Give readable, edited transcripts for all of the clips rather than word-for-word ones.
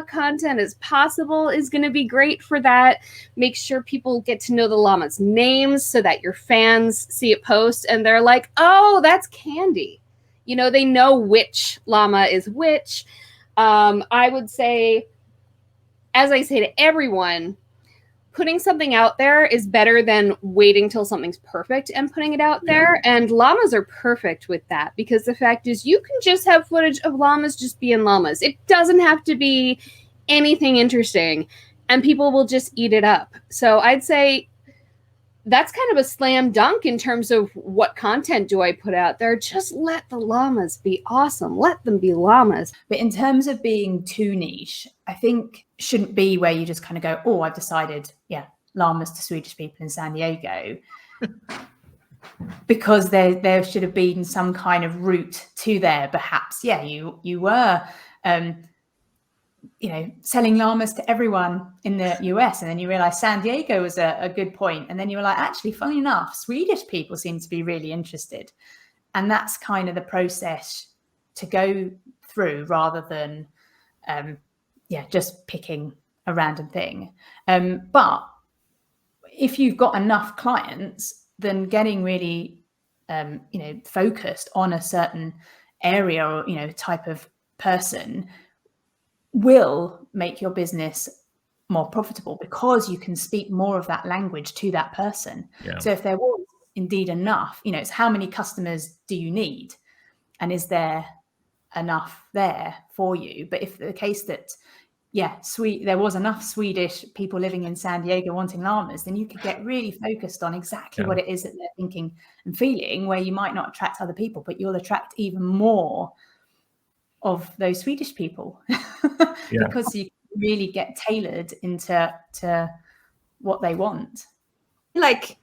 llama content as possible is going to be great for that. Make sure people get to know the llama's names so that your fans see it post and they're like, oh, that's Candy. You know, they know which llama is which. I would say, as I say to everyone, putting something out there is better than waiting till something's perfect and putting it out there. And llamas are perfect with that, because the fact is you can just have footage of llamas just being llamas. It doesn't have to be anything interesting, and people will just eat it up. So I'd say that's kind of a slam dunk in terms of what content do I put out there. Just let the llamas be awesome. Let them be llamas. But in terms of being too niche, I think shouldn't be where you just kind of go, oh, I've decided, llamas to Swedish people in San Diego. Because there should have been some kind of route to there. Perhaps, you were selling llamas to everyone in the US, and then you realize San Diego was a good point, and then you were like, actually, funny enough, Swedish people seem to be really interested, and that's kind of the process to go through, rather than just picking a random thing. But if you've got enough clients, then getting really focused on a certain area or type of person will make your business more profitable, because you can speak more of that language to that person. So if there was indeed enough, it's how many customers do you need, and is there enough there for you? But if the case that there was enough Swedish people living in San Diego wanting llamas, then you could get really focused on exactly what it is that they're thinking and feeling, where you might not attract other people, but you'll attract even more of those Swedish people because you really get tailored into what they want. Like,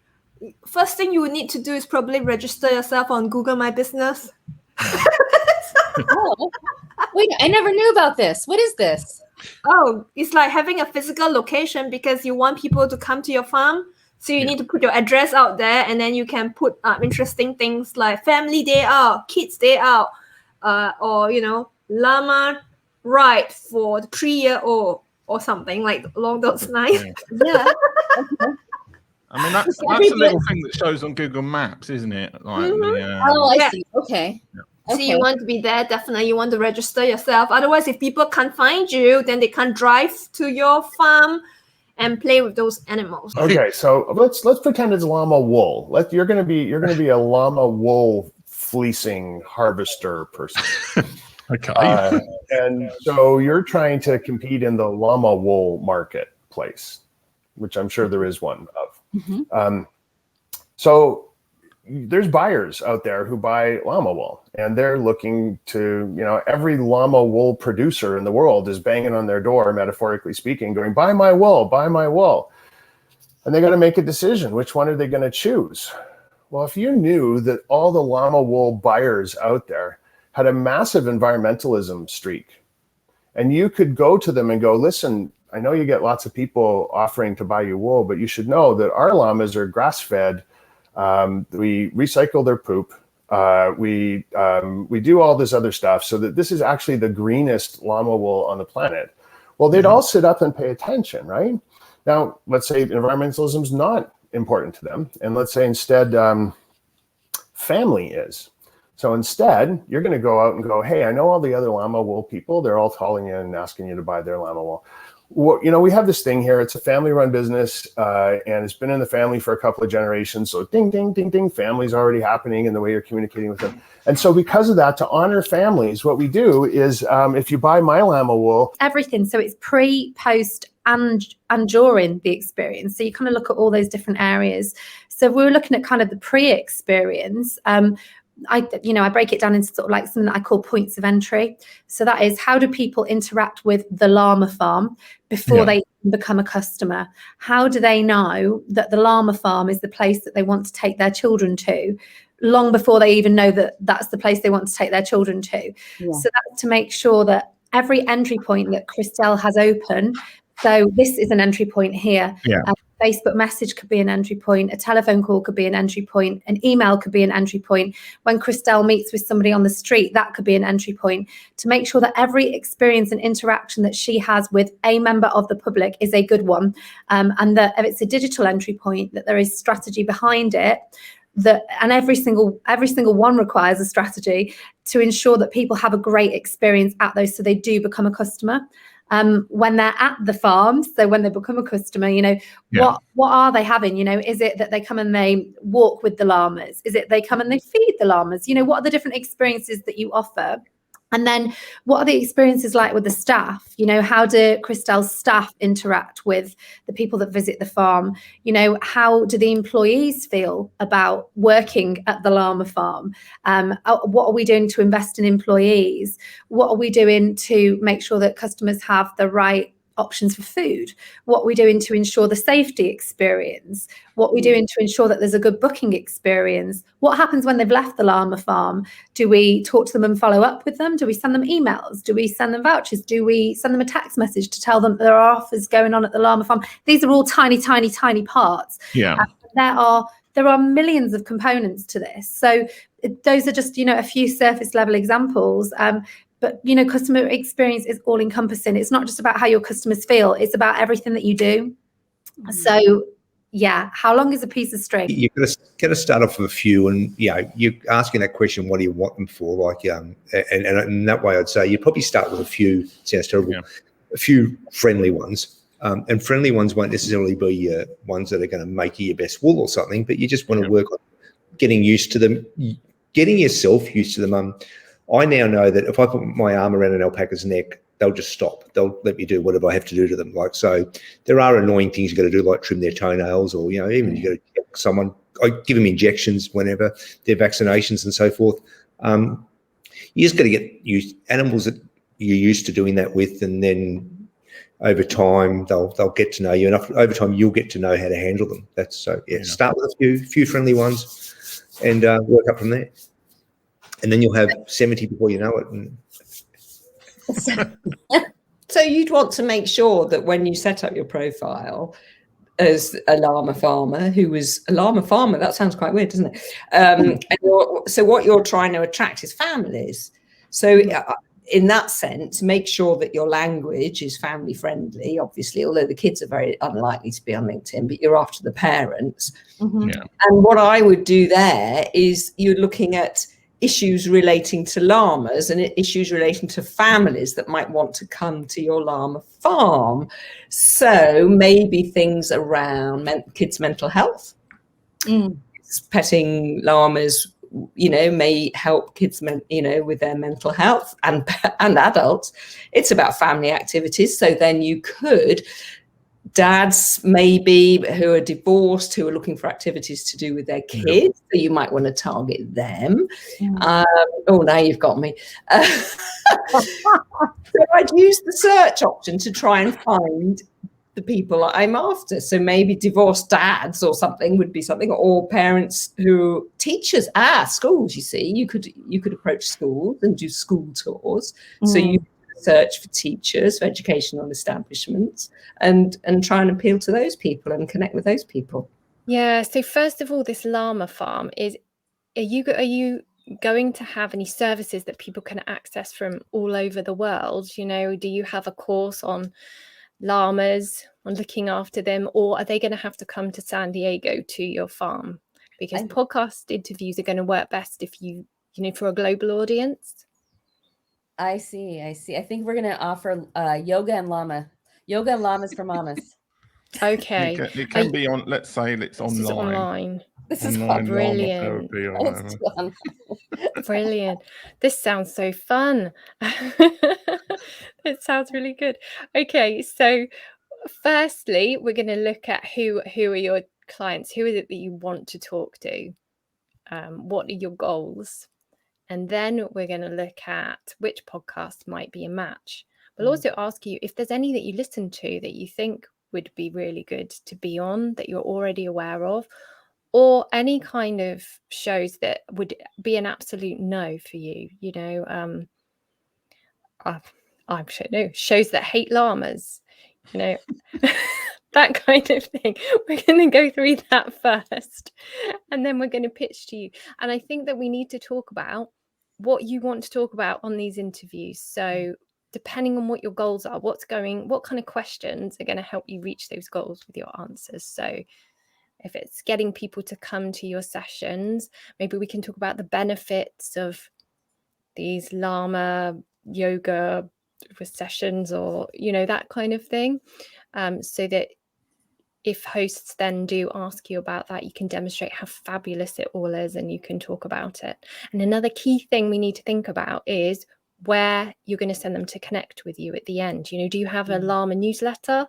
first thing you would need to do is probably register yourself on Google My Business. Oh, wait, I never knew about this. What is this? Oh, it's like having a physical location, because you want people to come to your farm. So you need to put your address out there, and then you can put interesting things like family day out, kids day out, or llama ride for the 3-year-old or something like along those lines. Yeah. I mean, that's a little thing that shows on Google Maps, isn't it? Like, I see. Okay. Yeah. So you want to be there, definitely. You want to register yourself. Otherwise, if people can't find you, then they can't drive to your farm and play with those animals. Okay, so let's pretend it's llama wool. You're gonna be a llama wool fleecing harvester person. Okay. And so you're trying to compete in the llama wool marketplace, which I'm sure there is one of. Mm-hmm. So there's buyers out there who buy llama wool, and they're looking to, every llama wool producer in the world is banging on their door, metaphorically speaking, going, buy my wool, buy my wool. And they got to make a decision. Which one are they going to choose? Well, if you knew that all the llama wool buyers out there had a massive environmentalism streak, and you could go to them and go, listen, I know you get lots of people offering to buy you wool, but you should know that our llamas are grass-fed. We recycle their poop. We do all this other stuff, so that this is actually the greenest llama wool on the planet. Well, they'd all sit up and pay attention, right? Now, let's say environmentalism is not important to them, and let's say instead family is. So instead, you're going to go out and go, hey, I know all the other llama wool people. They're all calling you and asking you to buy their llama wool. Well, we have this thing here. It's a family-run business, and it's been in the family for a couple of generations. So ding, ding, ding, ding, family's already happening in the way you're communicating with them. And so because of that, to honor families, what we do is if you buy my llama wool. Everything. So it's pre, post, and during the experience. So you kind of look at all those different areas. So if we were looking at kind of the pre-experience, I break it down into sort of like something that I call points of entry. So that is, how do people interact with the llama farm before they become a customer? How do they know that the llama farm is the place that they want to take their children to, long before they even know that that's the place they want to take their children to? Yeah. So that's to make sure that every entry point that Christelle has open. So this is an entry point here. Yeah. Facebook message could be an entry point, a telephone call could be an entry point, an email could be an entry point. When Christelle meets with somebody on the street, that could be an entry point, to make sure that every experience and interaction that she has with a member of the public is a good one, and that if it's a digital entry point, that there is strategy behind it. And every single one requires a strategy to ensure that people have a great experience at those, so they do become a customer. When they're at the farm, so when they become a customer, what are they having? Is it that they come and they walk with the llamas? Is it they come and they feed the llamas? What are the different experiences that you offer? And then what are the experiences like with the staff? How do Christelle's staff interact with the people that visit the farm? How do the employees feel about working at the Llama Farm? What are we doing to invest in employees? What are we doing to make sure that customers have the right options for food? What are we doing to ensure the safety experience? What are we doing to ensure that there's a good booking experience? What happens when they've left the Llama Farm? Do we talk to them and follow up with them? Do we send them emails? Do we send them vouchers? Do we send them a text message to tell them there are offers going on at the Llama Farm? These are all tiny, tiny, tiny parts. Yeah. There are millions of components to this. So those are just, a few surface level examples. But, customer experience is all encompassing. It's not just about how your customers feel. It's about everything that you do. So, yeah, how long is a piece of string? You've got to start off with a few, and you're asking that question, what do you want them for? Like, and in that way, I'd say you probably start with a few. Sounds terrible. Yeah. A few friendly ones, and friendly ones won't necessarily be ones that are going to make you your best wool or something. But you just want to work on getting used to them, getting yourself used to them. I now know that if I put my arm around an alpaca's neck, they'll just stop. They'll let me do whatever I have to do to them. Like, so there are annoying things you got to do, like trim their toenails, or, even you got to check someone. I give them injections whenever, their vaccinations and so forth. You just got to get used, animals that you're used to doing that with, and then over time they'll get to know you, and over time you'll get to know how to handle them. That's so start with a few friendly ones, and work up from there. And then you'll have 70 before you know it. So you'd want to make sure that when you set up your profile as a llama farmer, that sounds quite weird, doesn't it? So what you're trying to attract is families. So in that sense, make sure that your language is family friendly, obviously, although the kids are very unlikely to be on LinkedIn, but you're after the parents. Mm-hmm. Yeah. And what I would do there is you're looking at issues relating to llamas and issues relating to families that might want to come to your llama farm. So maybe things around kids' mental health. Petting llamas, may help kids, with their mental health, and adults. It's about family activities. So then you could, dads maybe who are divorced, who are looking for activities to do with their kids, so you might want to target them. Now you've got me. So I'd use the search option to try and find the people I'm after. So maybe divorced dads or something would be something, or parents who teachers, schools. You see, you could approach schools and do school tours. So you search for teachers, for educational establishments, and try and appeal to those people and connect with those people. Yeah. So first of all, this llama farm are you going to have any services that people can access from all over the world? Do you have a course on llamas, on looking after them, or are they going to have to come to San Diego to your farm? Because podcast interviews are going to work best if for a global audience. I see. I think we're going to offer yoga and llamas for mamas. Okay. It can be on, let's say it's online. This is brilliant. Brilliant. This sounds so fun. It sounds really good. Okay, so firstly, we're going to look at who are your clients. Who is it that you want to talk to? What are your goals? And then we're going to look at which podcast might be a match. We'll also ask you if there's any that you listen to that you think would be really good to be on, that you're already aware of, or any kind of shows that would be an absolute no for you. I don't know, shows that hate llamas, that kind of thing. We're going to go through that first, and then we're going to pitch to you. And I think that we need to talk about what you want to talk about on these interviews. So depending on what your goals are, what kind of questions are going to help you reach those goals with your answers. So if it's getting people to come to your sessions, maybe we can talk about the benefits of these llama yoga sessions, or that kind of thing, so that if hosts then do ask you about that, you can demonstrate how fabulous it all is and you can talk about it. And another key thing we need to think about is where you're going to send them to connect with you at the end. Do you have a llama newsletter?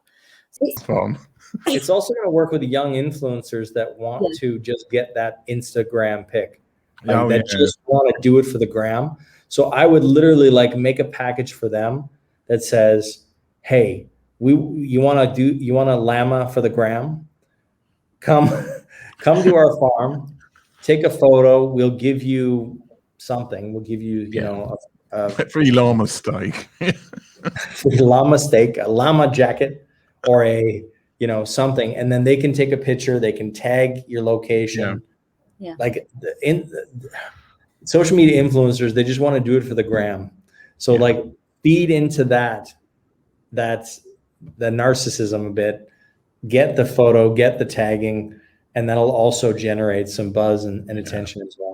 It's fun. It's also going to work with the young influencers that want to just get that Instagram pic, just want to do it for the gram. So I would literally make a package for them that says, hey, you want a llama for the gram? Come to our farm, take a photo. We'll give you something. We'll give you, a free llama steak, free llama steak, a llama jacket, or a something, and then they can take a picture. They can tag your location. Yeah. Social media influencers, they just want to do it for the gram. So feed into that's the narcissism a bit, get the photo, get the tagging, and that'll also generate some buzz and attention as well.